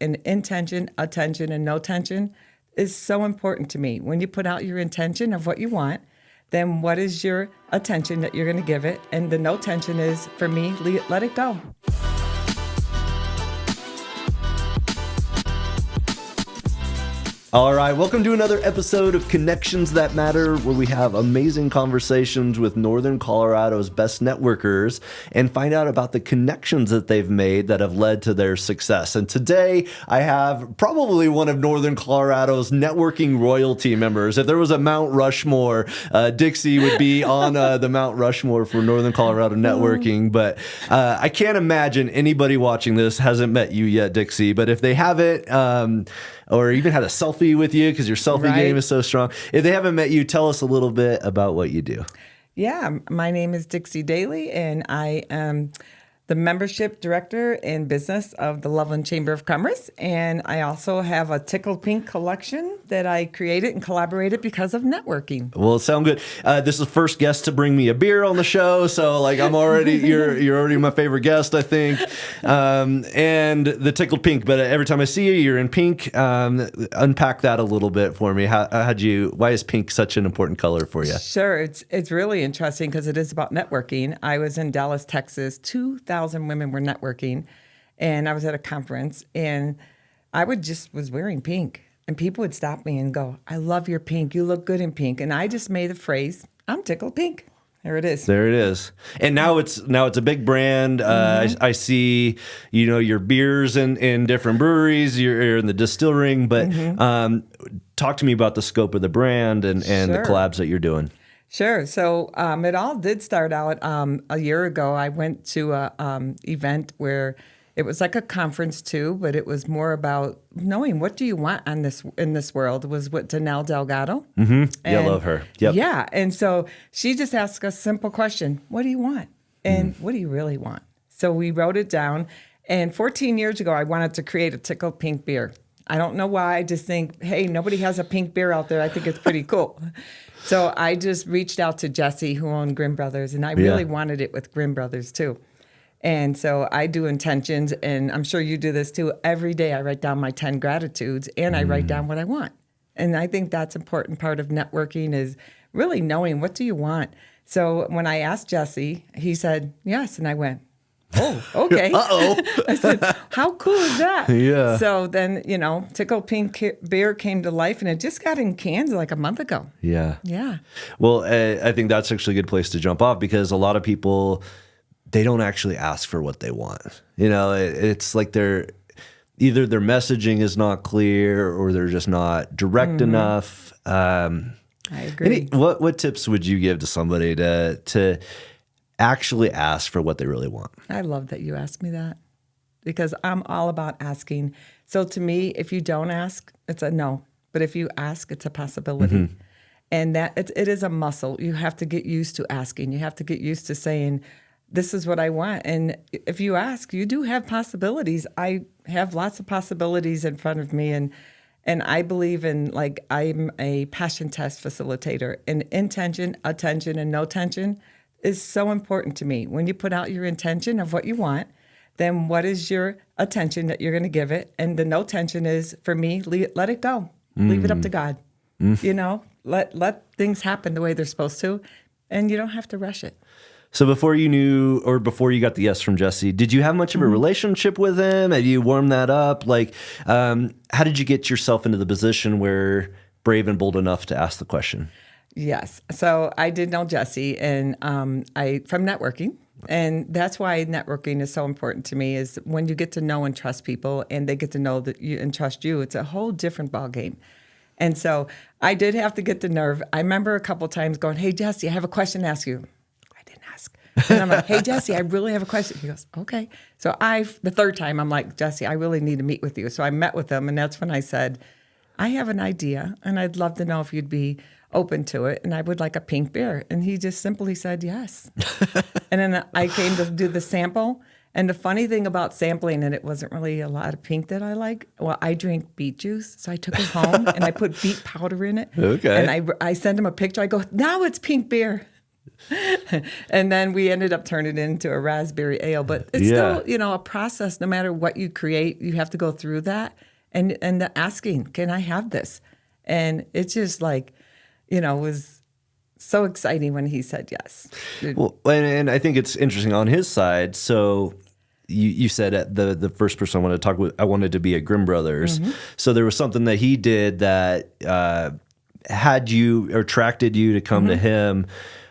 And intention, attention, and no tension is so important to me. When you put out your intention of what you want, then what is your attention that you're going to give it? And the no tension is, for me, let it go. All right, welcome to another episode of Connections That Matter, where we have amazing conversations with Northern Colorado's best networkers and find out about the connections that they've made that have led to their success. And today, I have probably one of Northern Colorado's networking royalty members. If there was a Mount Rushmore, Dixie would be on the Mount Rushmore for Northern Colorado networking. But I can't imagine anybody watching this hasn't met you yet, Dixie. But if they haven't, or even had a selfie with you because your selfie game is so strong. If they haven't met you, tell us a little bit about what you do. Yeah, my name is Dixie Daly, and I am the membership director in business of the Loveland Chamber of Commerce. And I also have a Tickled Pink Collection that I created and collaborated because of networking. Well, it sounds good. This is the first guest to bring me a beer on the show, so like I'm already you're already my favorite guest, I think. And the Tickled Pink, but every time I see you, you're in pink. Unpack that a little bit for me. Why is pink such an important color for you? Sure, it's really interesting because it is about networking. I was in Dallas, Texas. 2,000 women were networking, and I was at a conference, and I was wearing pink, and people would stop me and go, "I love your pink. You look good in pink." And I just made the phrase, "I'm tickled pink." There it is. There it is. And now it's a big brand. I see, your beers in different breweries. You're in the distilling, but talk to me about the scope of the brand and the collabs that you're doing. Sure. So it all did start out a year ago. I went to a event where it was like a conference too, but it was more about knowing what do you want in this world. It was with Danelle Delgado. Mm-hmm. Yeah, I love her. Yep. Yeah. And so she just asked a simple question: what do you want? And what do you really want? So we wrote it down. And 14 years ago, I wanted to create a Tickled Pink beer. I don't know why. I just think, hey, nobody has a pink beer out there. I think it's pretty cool. So I just reached out to Jesse, who owned Grimm Brothers, and I really wanted it with Grimm Brothers too. And so I do intentions, and I'm sure you do this too. Every day I write down my 10 gratitudes, and I write down what I want. And I think that's an important part of networking is really knowing what do you want. So when I asked Jesse, he said yes, and I went, "Oh, okay." Uh-oh. I said, "How cool is that?" Yeah. So then, Tickled Pink beer came to life, and it just got in cans like a month ago. Yeah. Yeah. Well, I think that's actually a good place to jump off because a lot of people, they don't actually ask for what they want. It's like either their messaging is not clear or they're just not direct enough. I agree. What tips would you give to somebody to actually ask for what they really want? I love that you asked me that because I'm all about asking. So to me, if you don't ask, it's a no. But if you ask, it's a possibility. And that it is a muscle. You have to get used to asking. You have to get used to saying, this is what I want. And if you ask, you do have possibilities. I have lots of possibilities in front of me. And I believe in, I'm a passion test facilitator. And intention, attention, and no tension is so important to me. When you put out your intention of what you want, then what is your attention that you're going to give it? And the no tension is, for me, let it go. Leave it up to God. Let things happen the way they're supposed to, and you don't have to rush it. So before you got the yes from Jesse, did you have much of a relationship with him? Had you warmed that up? How did you get yourself into the position where brave and bold enough to ask the question? Yes. So I did know Jesse, and from networking. And that's why networking is so important to me, is when you get to know and trust people and they get to know that you and trust you, it's a whole different ballgame. And so I did have to get the nerve. I remember a couple of times going, "Hey, Jesse, I have a question to ask you." I didn't ask. And I'm like, "Hey, Jesse, I really have a question." He goes, "Okay." So the third time, I'm like, "Jesse, I really need to meet with you." So I met with him, and that's when I said, "I have an idea, and I'd love to know if you'd be open to it, and I would like a pink beer." And he just simply said yes. And then I came to do the sample. And the funny thing about sampling, and it wasn't really a lot of pink that I like. Well, I drink beet juice, so I took it home and I put beet powder in it. Okay. And I sent him a picture. I go, "Now it's pink beer." And then we ended up turning it into a raspberry ale. But it's still, a process. No matter what you create, you have to go through that. And the asking, can I have this? And it's just like, was so exciting when he said yes. Well, and I think it's interesting on his side. So you said at the first person I wanted to talk with, I wanted to be at Grimm Brothers. So there was something that he did that had you or attracted you to come to him.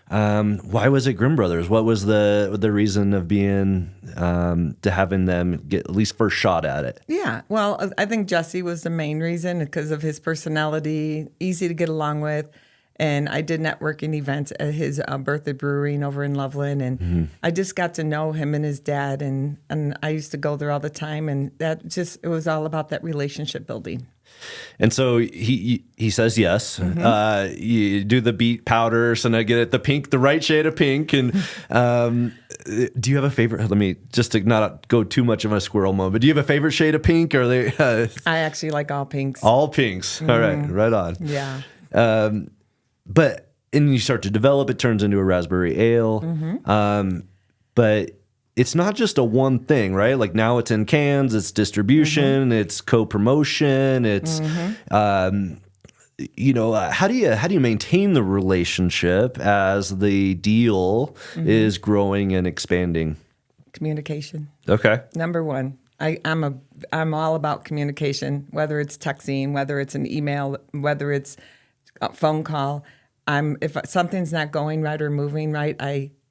Why was it Grimm Brothers? What was the reason of being to having them get at least first shot at it? Yeah, well, I think Jesse was the main reason because of his personality, easy to get along with. And I did networking events at his birthday brewing over in Loveland, and I just got to know him and his dad, and I used to go there all the time, and it was all about that relationship building. And so he says yes. You do the beet powder, so now get it the right shade of pink. And do you have a favorite? Let me just to not go too much of a squirrel mode, but do you have a favorite shade of pink? Or are they? I actually like all pinks. All pinks. All right on. Yeah. But and you start to develop, it turns into a raspberry ale. But it's not just a one thing, right? Like now it's in cans, it's distribution, it's co-promotion, it's how do you maintain the relationship as the deal is growing and expanding? Communication. Okay. Number one. I'm all about communication, whether it's texting, whether it's an email, whether it's a phone call. If something's not going right or moving right,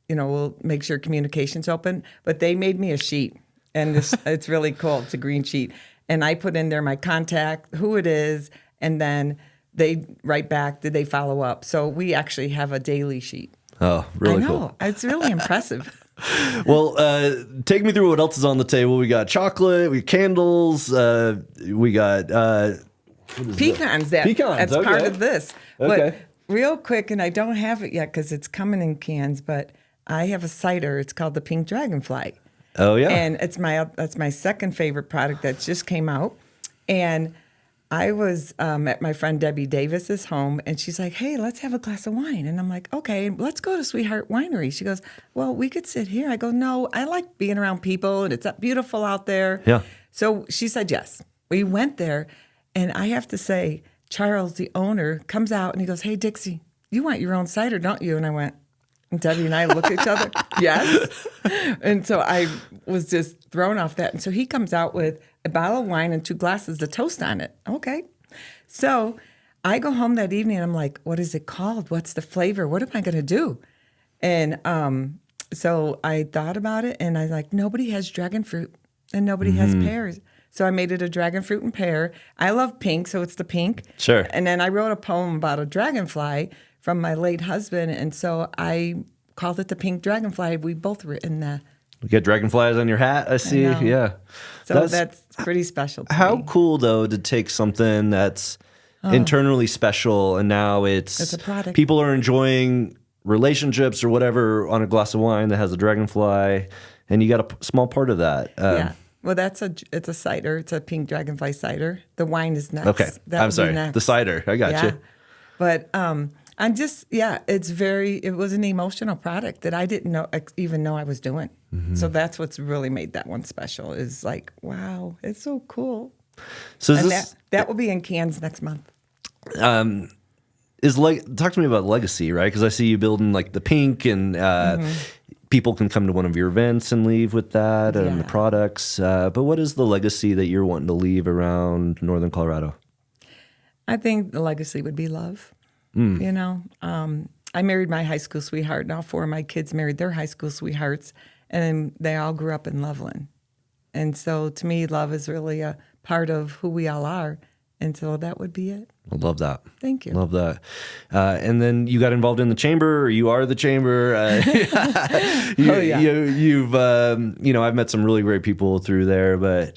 we'll make sure communication's open. But they made me a sheet, and it's really cool. It's a green sheet. And I put in there my contact, who it is, and then they write back, did they follow up? So we actually have a daily sheet. Oh, really cool. cool. It's really impressive. Well, take me through what else is on the table. We got chocolate, we got candles, we got... pecans. That's okay. part of this. Okay. But real quick, and I don't have it yet because it's coming in cans, but I have a cider. It's called the Pink Dragonfly. Oh, yeah. And that's my second favorite product that just came out. And I was at my friend Debbie Davis's home, and she's like, hey, let's have a glass of wine. And I'm like, okay, let's go to Sweetheart Winery. She goes, well, we could sit here. I go, no, I like being around people, and it's beautiful out there. Yeah. So she said yes. We went there, and I have to say, Charles, the owner, comes out, and he goes, hey, Dixie, you want your own cider, don't you? And I went, and Debbie and I looked at each other, yes. And so I was just thrown off that. And so he comes out with a bottle of wine and 2 glasses of toast on it. Okay. So I go home that evening and I'm like, what is it called? What's the flavor? What am I going to do? And so I thought about it and I was like, nobody has dragon fruit and nobody has pears. So I made it a dragon fruit and pear. I love pink, so it's the pink. Sure. And then I wrote a poem about a dragonfly from my late husband. And so I called it the Pink Dragonfly. We both written that. You got dragonflies on your hat, I see. Yeah. So that's pretty special to how me. Cool, though, to take something that's internally special and now it's a product. People are enjoying relationships or whatever on a glass of wine that has a dragonfly, and you got a small part of that. Yeah. Well, it's a cider. It's a Pink Dragonfly cider. The wine is next. Okay. I'm sorry. Next. The cider. I got you. But I'm just, it was an emotional product that I didn't even know I was doing. So that's what's really made that one special is like, wow, it's so cool. So that will be in cans next month. Talk to me about legacy, right? Because I see you building like the pink and people can come to one of your events and leave with that and the products. But what is the legacy that you're wanting to leave around Northern Colorado? I think the legacy would be love. You know, I married my high school sweetheart. Now 4 of my kids married their high school sweethearts, and they all grew up in Loveland. And so to me, love is really a part of who we all are. And so that would be it. I love that. Thank you. Love that. And then you got involved in the chamber, or you are the chamber. You've, I've met some really great people through there, but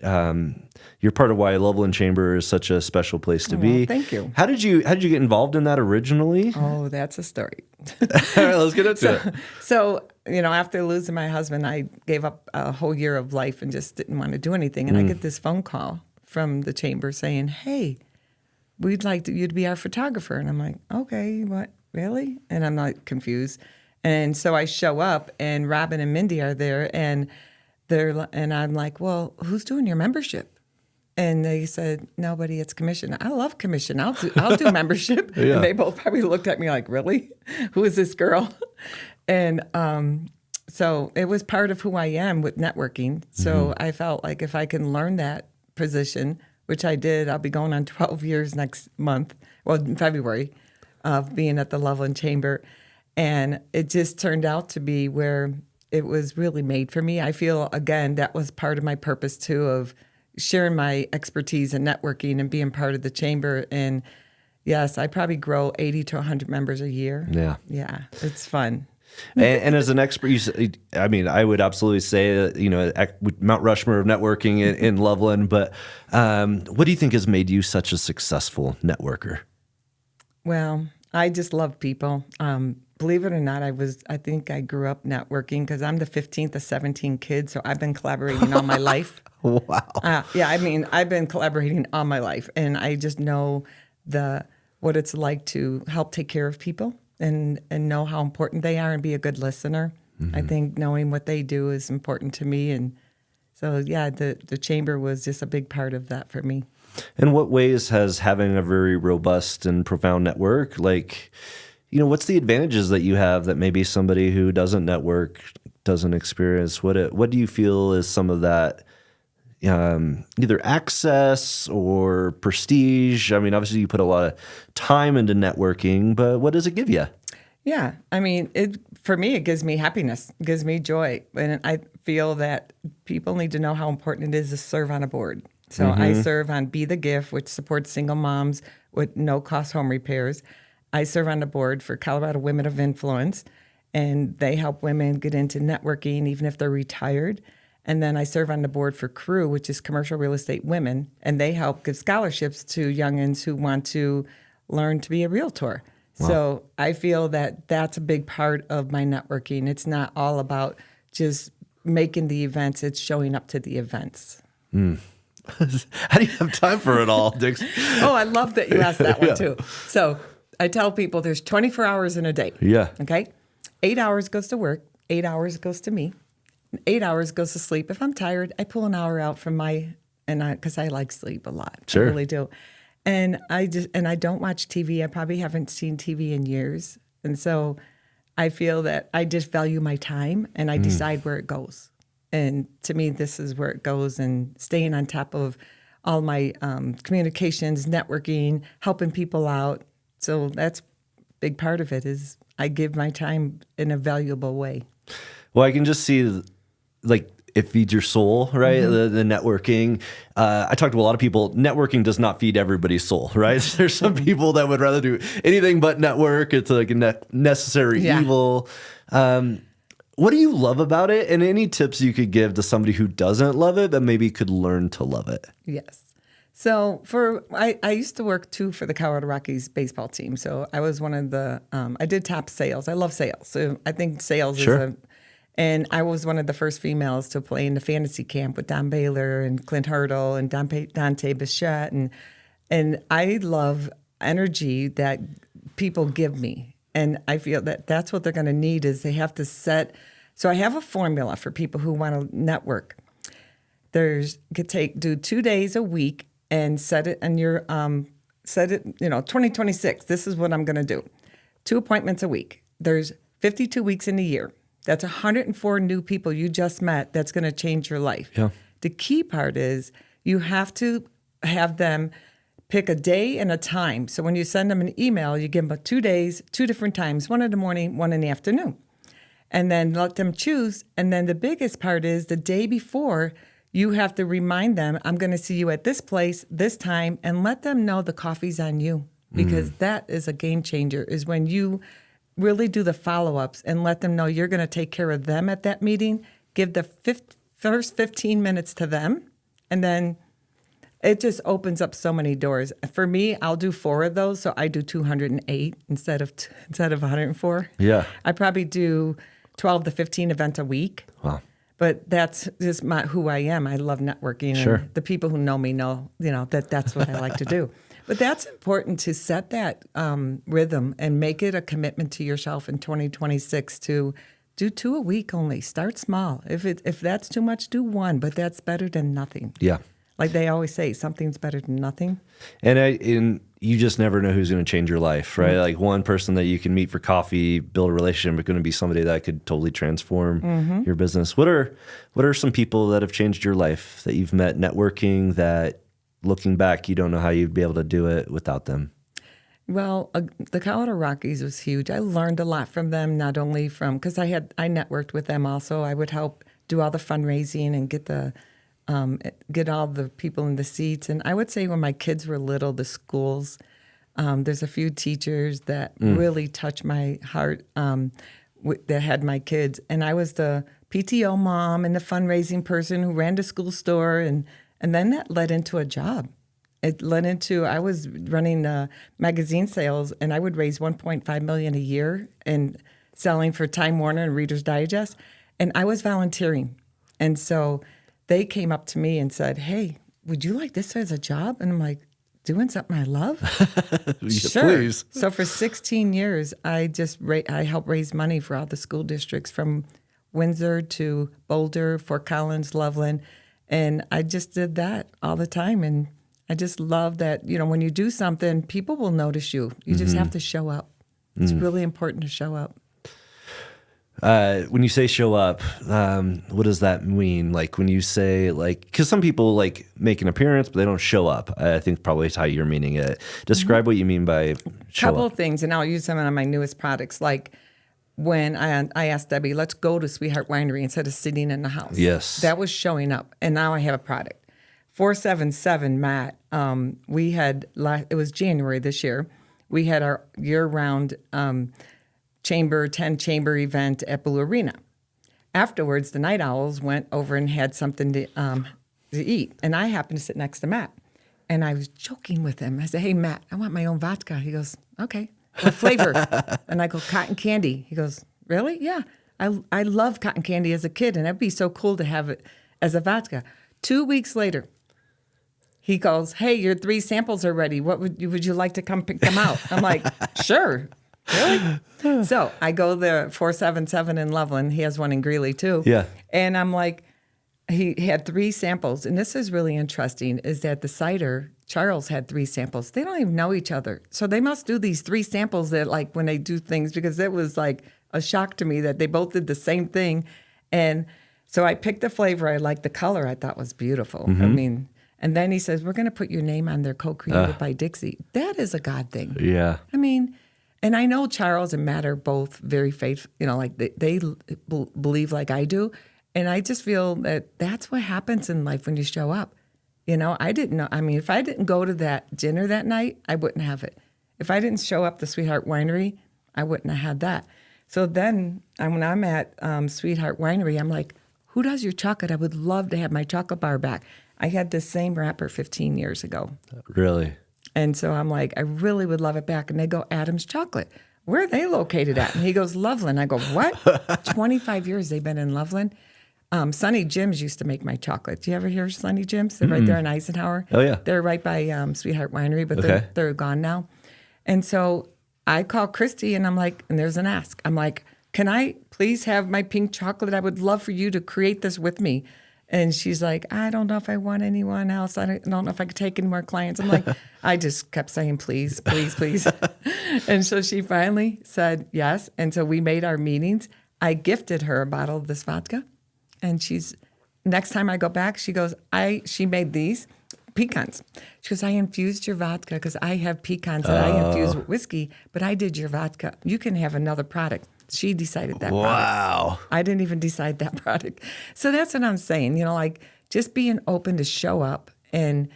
you're part of why Loveland Chamber is such a special place to be. Thank you. How did you get involved in that originally? Oh, that's a story. All right, let's get into it. So, after losing my husband, I gave up a whole year of life and just didn't want to do anything. And I get this phone call from the chamber saying, hey, we'd like you to be our photographer. And I'm like, okay, what, really? And I'm like confused. And so I show up, and Robin and Mindy are there, and I'm like, well, who's doing your membership? And they said, nobody, it's commission. I love commission. I'll do membership. Yeah. And they both probably looked at me like, really? Who is this girl? And so it was part of who I am with networking. So I felt like if I can learn that position, which I did, I'll be going on 12 years next month, well, in February, of being at the Loveland Chamber. And it just turned out to be where it was really made for me. I feel, again, that was part of my purpose, too, of sharing my expertise in networking and being part of the chamber. And yes, I probably grow 80 to 100 members a year. Yeah. Yeah, it's fun. And as an expert, I mean, I would absolutely say that, Mount Rushmore of networking in Loveland. But what do you think has made you such a successful networker? Well, I just love people. Believe it or not, I think I grew up networking because I'm the 15th of 17 kids, so I've been collaborating all my life. Wow. Yeah, I mean, I've been collaborating all my life, and I just know what it's like to help take care of people and know how important they are and be a good listener. I think knowing what they do is important to me, and so yeah, the chamber was just a big part of that for me. In what ways has having a very robust and profound network, what's the advantages that you have that maybe somebody who doesn't network doesn't experience? What do you feel is some of that, either access or prestige? I mean, obviously you put a lot of time into networking, but what does it give you? Yeah, I mean, for me, it gives me happiness, it gives me joy. And I feel that people need to know how important it is to serve on a board. So I serve on Be the Gift, which supports single moms with no-cost home repairs. I serve on the board for Colorado Women of Influence, and they help women get into networking even if they're retired. And then I serve on the board for CREW, which is Commercial Real Estate Women, and they help give scholarships to youngins who want to learn to be a realtor. Wow. So I feel that that's a big part of my networking. It's not all about just making the events, it's showing up to the events. How do you have time for it all, Dix? Oh, I love that you asked that one too. So I tell people there's 24 hours in a day. Yeah. Okay? 8 hours goes to work, 8 hours goes to me, 8 hours goes to sleep. If I'm tired, I pull an hour out from because I like sleep a lot. Sure. I really do. And I don't watch TV. I probably haven't seen TV in years. And so I feel that I just value my time and I decide where it goes. And to me, this is where it goes, and staying on top of all my communications, networking, helping people out. So that's a big part of it is I give my time in a valuable way. Well, I can just see, it feeds your soul, right? The networking. I talk to a lot of people. Networking does not feed everybody's soul, right? There's some people that would rather do anything but network. It's like a necessary evil. What do you love about it? And any tips you could give to somebody who doesn't love it, but maybe could learn to love it? Yes. So I used to work too for the Colorado Rockies baseball team. So I was one of the, I did top sales. I love sales. So I think sales is and I was one of the first females to play in the fantasy camp with Don Baylor and Clint Hurdle and Dante Bichette. And I love energy that people give me. And I feel that that's what they're going to need is they have to set. So I have a formula for people who want to network. Do 2 days a week and set it in your, 2026. This is what I'm going to do. 2 appointments a week. There's 52 weeks in a year. That's 104 new people you just met. That's going to change your life. Yeah. The key part is you have to have them pick a day and a time. So when you send them an email, you give them 2 days, 2 different times, one in the morning, one in the afternoon. And then let them choose. And then the biggest part is the day before, you have to remind them, I'm going to see you at this place, this time, and let them know the coffee's on you. Because that is a game changer, is when you really do the follow-ups and let them know you're going to take care of them at that meeting, give the first 15 minutes to them, and then it just opens up so many doors. For me, I'll do 4 of those, so I do 208 instead of 104. Yeah. I probably do 12 to 15 events a week. Wow. But that's just who I am. I love networking. Sure. And the people who know me know, that's what I like to do. But that's important to set that rhythm and make it a commitment to yourself in 2026 to do 2 a week only. Start small. If that's too much, do 1, but that's better than nothing. Yeah. Like they always say, something's better than nothing. And you just never know who's going to change your life, right? Like one person that you can meet for coffee, build a relationship, is going to be somebody that could totally transform your business. What are some people that have changed your life that you've met networking that, looking back, you don't know how you'd be able to do it without them? Well, the Colorado Rockies was huge. I learned a lot from them, not only because I networked with them also. I would help do all the fundraising and get all the people in the seats. And I would say when my kids were little, the schools, there's a few teachers that really touched my heart that had my kids. And I was the PTO mom and the fundraising person who ran the school store. And then that led into a job. It led into, I was running magazine sales, and I would raise $1.5 million a year and selling for Time Warner and Reader's Digest. And I was volunteering. And so they came up to me and said, "Hey, would you like this as a job?" And I'm like, doing something I love? Sure. Please. So for 16 years, I helped raise money for all the school districts from Windsor to Boulder, Fort Collins, Loveland. And I just did that all the time. And I just love that, when you do something, people will notice you. You just have to show up. It's really important to show up. When you say show up, what does that mean? Like when you say because some people make an appearance, but they don't show up. I think probably is how you're meaning it. Describe what you mean by show Couple up. of things, and I'll use them on my newest products. Like when I asked Debbie, let's go to Sweetheart Winery instead of sitting in the house. Yes. That was showing up, and now I have a product. 477 Matt, it was January this year. We had our year-round 10-chamber event at Blue Arena. Afterwards, the Night Owls went over and had something to eat, and I happened to sit next to Matt. And I was joking with him. I said, "Hey, Matt, I want my own vodka." He goes, "Okay. What flavor?" And I go, "Cotton candy." He goes, "Really?" "Yeah. I love cotton candy as a kid, and it'd be so cool to have it as a vodka." 2 weeks later, he goes, "Hey, your 3 samples are ready. What would you like to come pick them out?" I'm like, "Sure." "Really?" So I go there, 477 in Loveland. He has one in Greeley too. Yeah. And I'm like, he had 3 samples. And this is really interesting, is that the cider, Charles had 3 samples. They don't even know each other. So they must do these 3 samples that when they do things, because it was like a shock to me that they both did the same thing. And so I picked the flavor. I liked the color. I thought was beautiful. I mean, and then he says, "We're going to put your name on there, co-created by Dixie." That is a God thing. Yeah. I mean, and I know Charles and Matt are both very faithful, they believe like I do. And I just feel that that's what happens in life when you show up. I didn't know. I mean, if I didn't go to that dinner that night, I wouldn't have it. If I didn't show up to Sweetheart Winery, I wouldn't have had that. So then when I'm at Sweetheart Winery, I'm like, "Who does your chocolate? I would love to have my chocolate bar back." I had this same wrapper 15 years ago. Really? And so I'm like, "I really would love it back." And they go, "Adam's Chocolate. Where are they located at?" And he goes, "Loveland." I go, "What?" 25 years they've been in Loveland. Sonny Jim's used to make my chocolate. Do you ever hear Sonny Jim's? They're right there in Eisenhower. Oh, yeah. They're right by Sweetheart Winery, but Okay. they're gone now. And so I call Christy, and I'm like, and there's an ask. I'm like, "Can I please have my pink chocolate? I would love for you to create this with me." And she's like, "I don't know if I want anyone else. I don't know if I could take any more clients." I'm like, I just kept saying, "Please, please, please." And so she finally said yes. And so we made our meetings. I gifted her a bottle of this vodka. And next time I go back, she goes, she made these pecans. She goes, "I infused your vodka because I have pecans that I infuse with whiskey, but I did your vodka. You can have another product." She decided that product. Wow. I didn't even decide that product. So that's what I'm saying. Just being open to show up and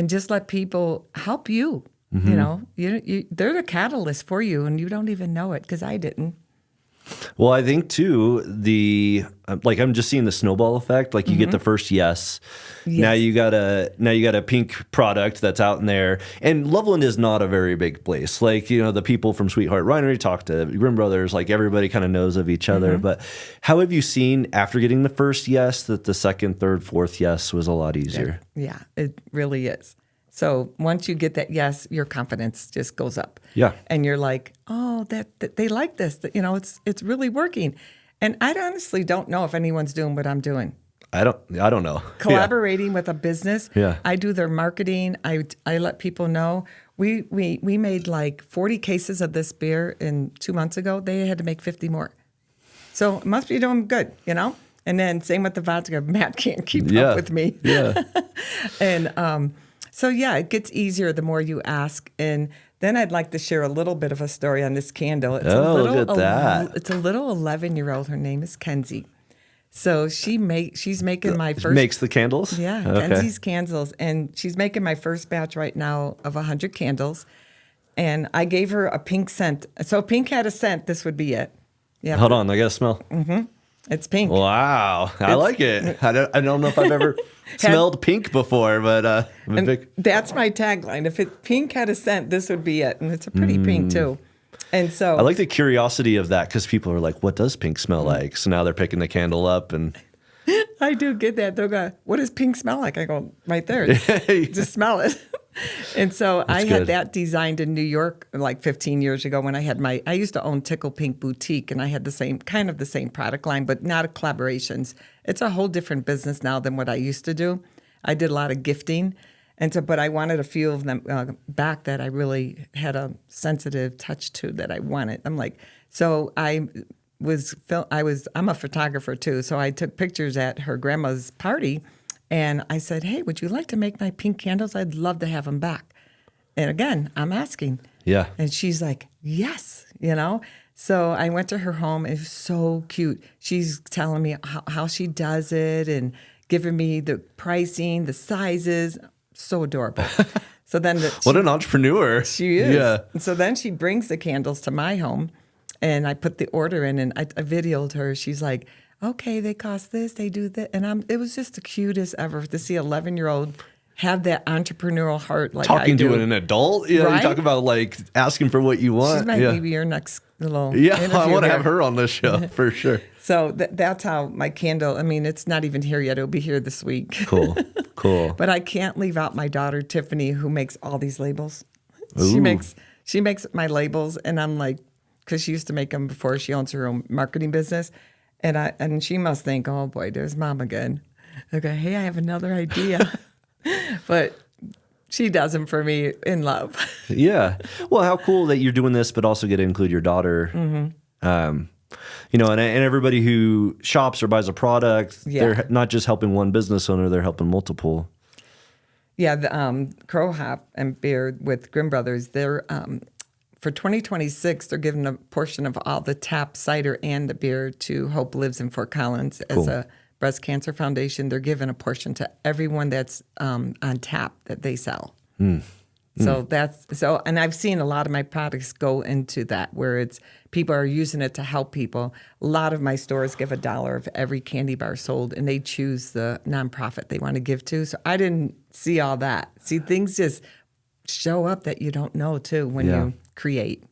just let people help you. They're the catalyst for you, and you don't even know it, because I didn't. Well, I think too, like I'm just seeing the snowball effect. Like you get the first yes. Now you got a pink product that's out in there. And Loveland is not a very big place. Like, the people from Sweetheart Winery talk to Grimm Brothers, like everybody kind of knows of each other. But how have you seen after getting the first yes that the second, third, fourth yes was a lot easier? Yeah, it really is. So once you get that yes, your confidence just goes up. Yeah. And you're like, oh, that they like this. That, it's really working. And I honestly don't know if anyone's doing what I'm doing. I don't know. Collaborating with a business. Yeah. I do their marketing. I let people know. We made like 40 cases of this beer in 2 months ago. They had to make 50 more. So it must be doing good, And then same with the vodka. Matt can't keep up with me. Yeah. And so, yeah, it gets easier the more you ask. And then I'd like to share a little bit of a story on this candle. It's look at that. It's a little 11-year-old. Her name is Kenzie. So she's making my first... Makes the candles? Yeah, okay. Kenzie's candles. And she's making my first batch right now of 100 candles. And I gave her a pink scent. So if pink had a scent, this would be it. Yeah. Hold on, I got to smell. It's pink. Wow, I like it. I don't know if I've ever smelled pink before, but that's my tagline. If pink had a scent, this would be it. And it's a pretty pink too. And so I like the curiosity of that because people are like, "What does pink smell like?" So now they're picking the candle up, and I do get that. They'll go, "What does pink smell like?" I go, "Right there, just smell it." And so I had that designed in New York like 15 years ago when I used to own Tickled Pink Boutique, and I had the same product line, but not collaborations. It's a whole different business now than what I used to do. I did a lot of gifting, but I wanted a few of them back that I really had a sensitive touch to that I wanted. I'm a photographer too, so I took pictures at her grandma's party. And I said, hey, would you like to make my pink candles? I'd love to have them back. And again, I'm asking. Yeah. And she's like, yes, So I went to her home. It was so cute. She's telling me how she does it and giving me the pricing, the sizes. So adorable. So then what an entrepreneur. She is. Yeah. And so then she brings the candles to my home, and I put the order in, and I videoed her. She's like, okay, they cost this, they do that. And it was just the cutest ever to see an 11-year-old have that entrepreneurial heart like talking I do. to an adult. Yeah, right? You talk about like asking for what you want. She's maybe your next little I want to here. have her on this show for sure. So that's how my candle, it's not even here yet. It'll be here this week. Cool. But I can't leave out my daughter, Tiffany, who makes all these labels. Ooh. She makes my labels, and I'm like, because she used to make them before she owns her own marketing business. And she must think, oh boy, there's mom again. Okay, hey, I have another idea. But she does them for me in love. Yeah. Well, how cool that you're doing this, but also get to include your daughter. And everybody who shops or buys a product, they're not just helping one business owner, they're helping multiple. Yeah, the Crow Hop and Beer with Grimm Brothers, they're for 2026, they're giving a portion of all the tap cider and the beer to Hope Lives in Fort Collins as a breast cancer foundation. They're giving a portion to everyone that's on tap that they sell. And I've seen a lot of my products go into that, where people are using it to help people. A lot of my stores give $1 of every candy bar sold, and they choose the nonprofit they want to give to. So I didn't see all that. See, things just show up that you don't know too when you create.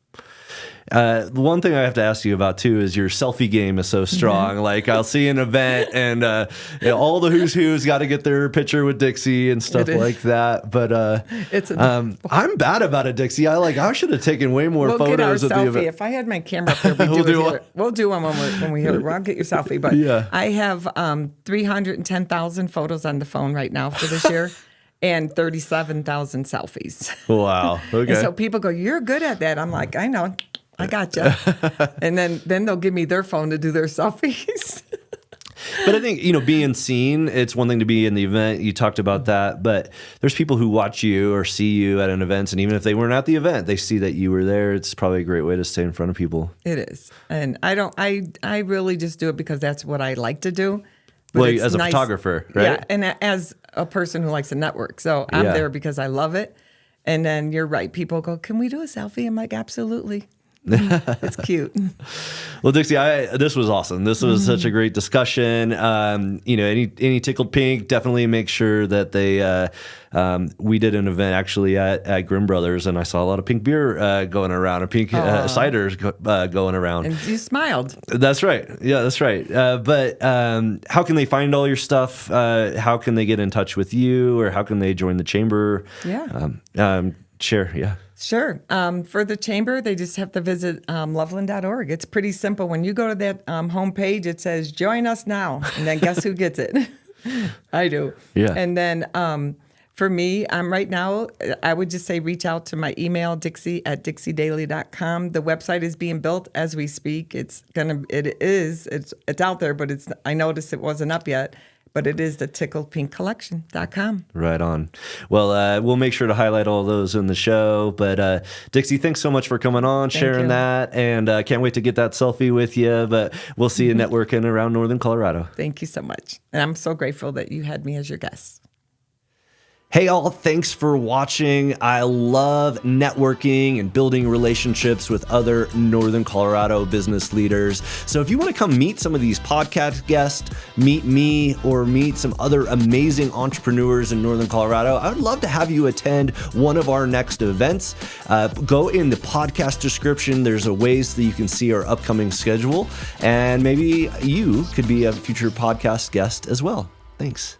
The one thing I have to ask you about too is your selfie game is so strong. Like I'll see an event and all the who's got to get their picture with Dixie and stuff like that. But I'm bad about it, Dixie. I should have taken way more photos of the event. If I had my camera up there, we'll do one when we hear it. I'll get your selfie. But I have 310,000 photos on the phone right now for this year. And 37,000 selfies. Wow. Okay. And so people go, you're good at that. I'm like, I know. I gotcha. And then they'll give me their phone to do their selfies. But I think, being seen, it's one thing to be in the event. You talked about that. But there's people who watch you or see you at an event. And even if they weren't at the event, they see that you were there. It's probably a great way to stay in front of people. It is. And I really just do it because that's what I like to do. But as a photographer, right? Yeah, and as a person who likes to network. So I'm there because I love it. And then you're right. People go, can we do a selfie? I'm like, absolutely. It's cute. Well, Dixie, this was awesome. This was such a great discussion. Any Tickled Pink, definitely make sure that they. We did an event actually at Grimm Brothers, and I saw a lot of pink beer going around, and pink ciders going around. And you smiled. That's right. Yeah, that's right. But how can they find all your stuff? How can they get in touch with you, or how can they join the chamber? Yeah. Share. Yeah. Sure. For the chamber, they just have to visit loveland.org. It's pretty simple. When you go to that homepage, it says, join us now. And then guess who gets it? I do. Yeah. And then for me, right now, I would just say reach out to my email, dixie@dixiedaly.com. The website is being built as we speak. It's out there, but I noticed it wasn't up yet. But it is the tickledpinkcollection.com. Right on. Well, we'll make sure to highlight all those in the show. But Dixie, thanks so much for coming on, sharing that. And can't wait to get that selfie with you. But we'll see you networking around Northern Colorado. Thank you so much. And I'm so grateful that you had me as your guest. Hey all, thanks for watching. I love networking and building relationships with other Northern Colorado business leaders. So if you want to come meet some of these podcast guests, meet me, or meet some other amazing entrepreneurs in Northern Colorado, I would love to have you attend one of our next events. Go in the podcast description. There's a ways that you can see our upcoming schedule, and maybe you could be a future podcast guest as well. Thanks.